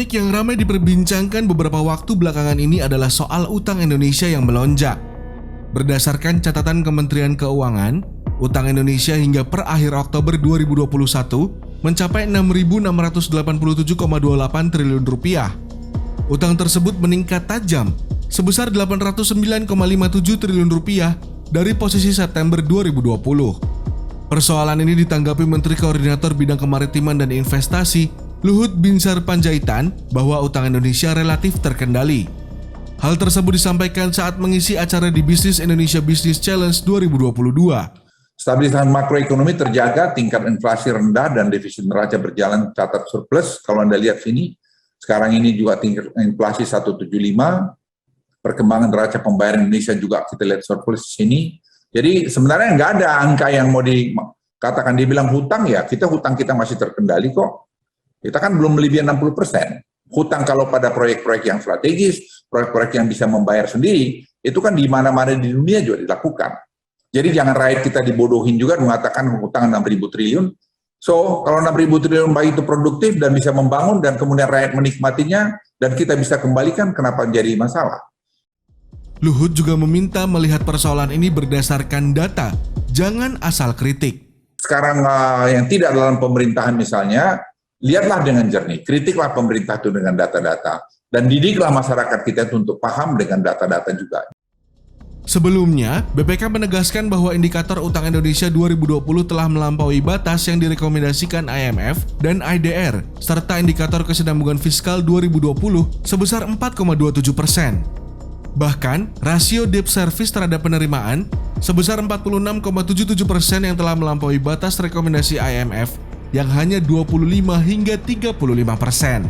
polemik yang ramai diperbincangkan beberapa waktu belakangan ini adalah soal utang Indonesia yang melonjak. Berdasarkan catatan Kementerian Keuangan, utang Indonesia hingga per akhir Oktober 2021 mencapai 6.687,28 triliun rupiah. Utang tersebut meningkat tajam sebesar 809,57 triliun rupiah dari posisi September 2020. Persoalan ini ditanggapi Menteri Koordinator Bidang Kemaritiman dan Investasi, Luhut Binsar Panjaitan, bahwa utang Indonesia relatif terkendali. Hal tersebut disampaikan saat mengisi acara di Bisnis Indonesia Business Challenge 2022. Stabilitas makroekonomi terjaga, tingkat inflasi rendah dan defisit neraca berjalan catat surplus. Kalau Anda lihat sini, sekarang ini juga tingkat inflasi 175, perkembangan neraca pembayaran Indonesia juga kita lihat surplus di sini. Jadi sebenarnya nggak ada angka yang mau dikatakan, dibilang hutang ya, hutang kita masih terkendali kok. Kita kan belum melebihi 60%. Hutang kalau pada proyek-proyek yang strategis, proyek-proyek yang bisa membayar sendiri, itu kan di mana-mana di dunia juga dilakukan. Jadi jangan rakyat kita dibodohin juga mengatakan hutang 6.000 triliun. So, kalau 6.000 triliun baik itu produktif dan bisa membangun dan kemudian rakyat menikmatinya dan kita bisa kembalikan, kenapa jadi masalah? Luhut juga meminta melihat persoalan ini berdasarkan data, jangan asal kritik. Sekarang yang tidak dalam pemerintahan misalnya, lihatlah dengan jernih, kritiklah pemerintah itu dengan data-data, dan didiklah masyarakat kita itu untuk paham dengan data-data juga. Sebelumnya, BPK menegaskan bahwa indikator utang Indonesia 2020 telah melampaui batas yang direkomendasikan IMF dan IDR, serta indikator kesinambungan fiskal 2020 sebesar 4,27%. Bahkan, rasio debt service terhadap penerimaan sebesar 46,77% yang telah melampaui batas rekomendasi IMF yang hanya 25 hingga 35%.